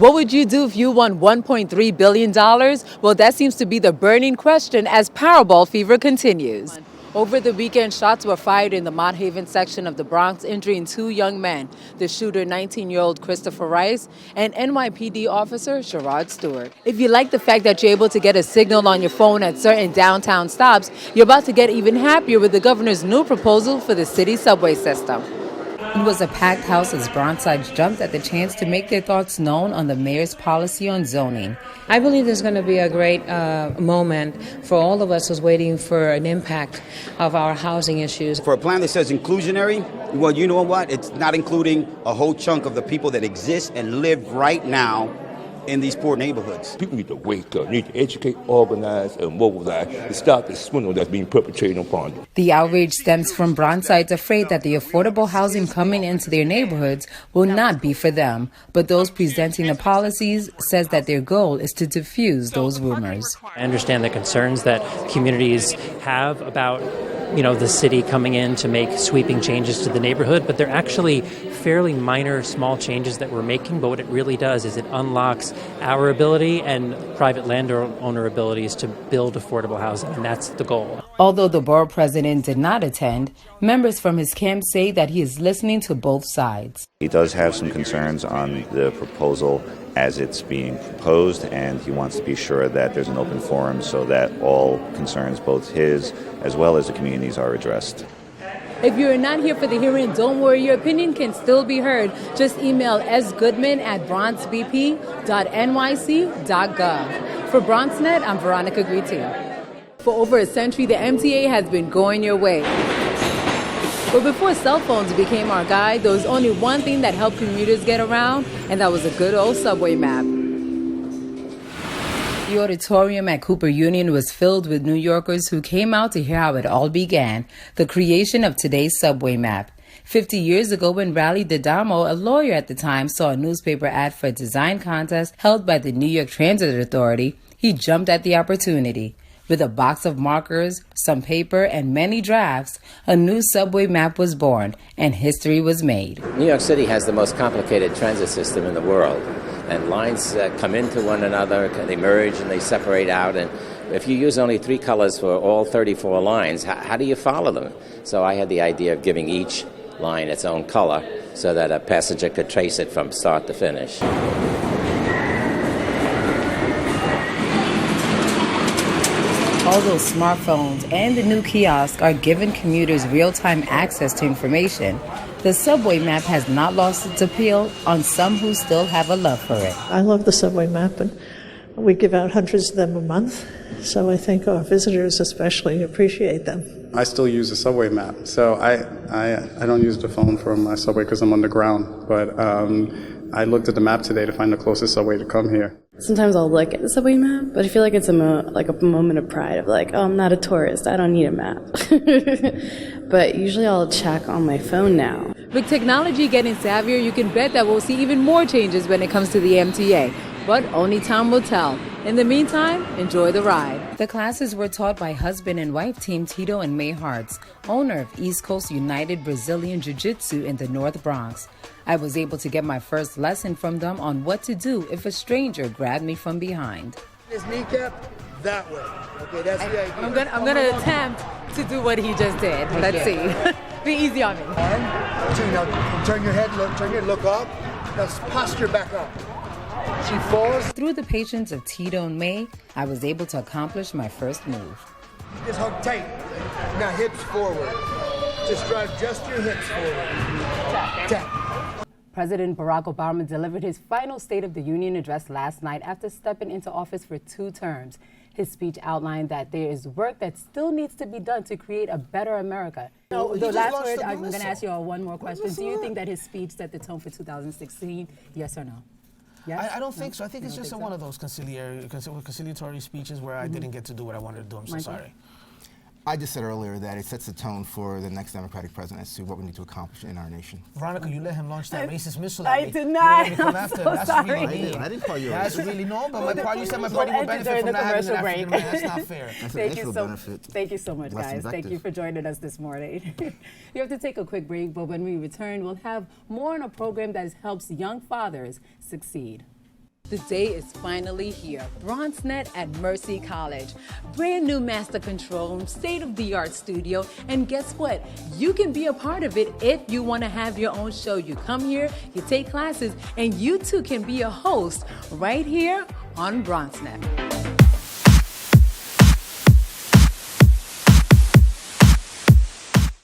What would you do if you won $1.3 billion? Well, that seems to be the burning question as Powerball fever continues. Over the weekend, shots were fired in the Mott Haven section of the Bronx, injuring two young men, the shooter 19-year-old Christopher Rice and NYPD officer Sherrod Stewart. If you like the fact that you're able to get a signal on your phone at certain downtown stops, you're about to get even happier with the governor's new proposal for the city subway system. It was a packed house as Bronxites jumped at the chance to make their thoughts known on the mayor's policy on zoning. I believe there's going to be a great moment for all of us who's waiting for an impact of our housing issues. For a plan that says inclusionary, well, you know what? It's not including a whole chunk of the people that exist and live right now in these poor neighborhoods. People need to wake up, need to educate, organize, and mobilize to stop the swindle that's being perpetrated upon them. The outrage stems from Bronxites afraid that the affordable housing coming into their neighborhoods will not be for them. But those presenting the policies says that their goal is to diffuse those rumors. I understand the concerns that communities have about the city coming in to make sweeping changes to the neighborhood, but they're actually fairly minor, small changes that we're making. But what it really does is it unlocks our ability and private landowner abilities to build affordable housing, and that's the goal. Although the borough president did not attend, members from his camp say that he is listening to both sides. He does have some concerns on the proposal as it's being proposed, and he wants to be sure that there's an open forum so that all concerns, both his as well as the communities, are addressed. If you're not here for the hearing, don't worry, your opinion can still be heard. Just email sgoodman@bronxbp.nyc.gov. For BronxNet, I'm Veronica Guity. For over a century, the MTA has been going your way. But before cell phones became our guide, there was only one thing that helped commuters get around, and that was a good old subway map. The auditorium at Cooper Union was filled with New Yorkers who came out to hear how it all began, the creation of today's subway map. 50 years ago, when Raleigh D'Adamo, a lawyer at the time, saw a newspaper ad for a design contest held by the New York Transit Authority, he jumped at the opportunity. With a box of markers, some paper, and many drafts, a new subway map was born, and history was made. New York City has the most complicated transit system in the world, and lines come into one another, they merge and they separate out, and if you use only 3 colors for all 34 lines, how do you follow them? So I had the idea of giving each line its own color so that a passenger could trace it from start to finish. Although smartphones and the new kiosk are giving commuters real-time access to information, the subway map has not lost its appeal on some who still have a love for it. I love the subway map, and we give out hundreds of them a month, so I think our visitors especially appreciate them. I still use the subway map, so I don't use the phone for my subway because I'm underground, but I looked at the map today to find the closest subway to come here. Sometimes I'll look at the subway map, but I feel like it's a moment of pride of like, oh, I'm not a tourist, I don't need a map. But usually I'll check on my phone now. With technology getting savvier, you can bet that we'll see even more changes when it comes to the MTA. But only time will tell. In the meantime, enjoy the ride. The classes were taught by husband and wife team Tito and May Hartz, owner of East Coast United Brazilian Jiu-Jitsu in the North Bronx. I was able to get my first lesson from them on what to do if a stranger grabbed me from behind. His kneecap that way. Okay, that's the idea. I'm gonna attempt to do what he just did. Let's see. Be easy on me. Turn your head, look up. Now posture back up. She falls. Through the patience of Tito and May, I was able to accomplish my first move. Just hug tight. Now hips forward. Just drive just your hips forward. Tap. President Barack Obama delivered his final State of the Union address last night after stepping into office for 2 terms. His speech outlined that there is work that still needs to be done to create a better America. No, the last word, I'm going to ask you one more question. Do you think that his speech set the tone for 2016? Yes or no? Yes? I don't think so. I think it's just one of those conciliatory speeches where I didn't get to do what I wanted to do. I'm so sorry. I just said earlier that it sets the tone for the next Democratic president as to what we need to accomplish in our nation. Veronica, you let him launch that racist missile at me. I did not. You let me come after. That's sorry. I didn't call you a That's racist. really no, but my party, you said my party would benefit from not having an African American. That's not fair. Thank you so much, guys. Thank you for joining us this morning. We have to take a quick break, but when we return, we'll have more on a program that helps young fathers succeed. The day is finally here. BronxNet at Mercy College. Brand new master control room, state-of-the-art studio, and guess what? You can be a part of it if you want to have your own show. You come here, you take classes, and you too can be a host right here on BronxNet.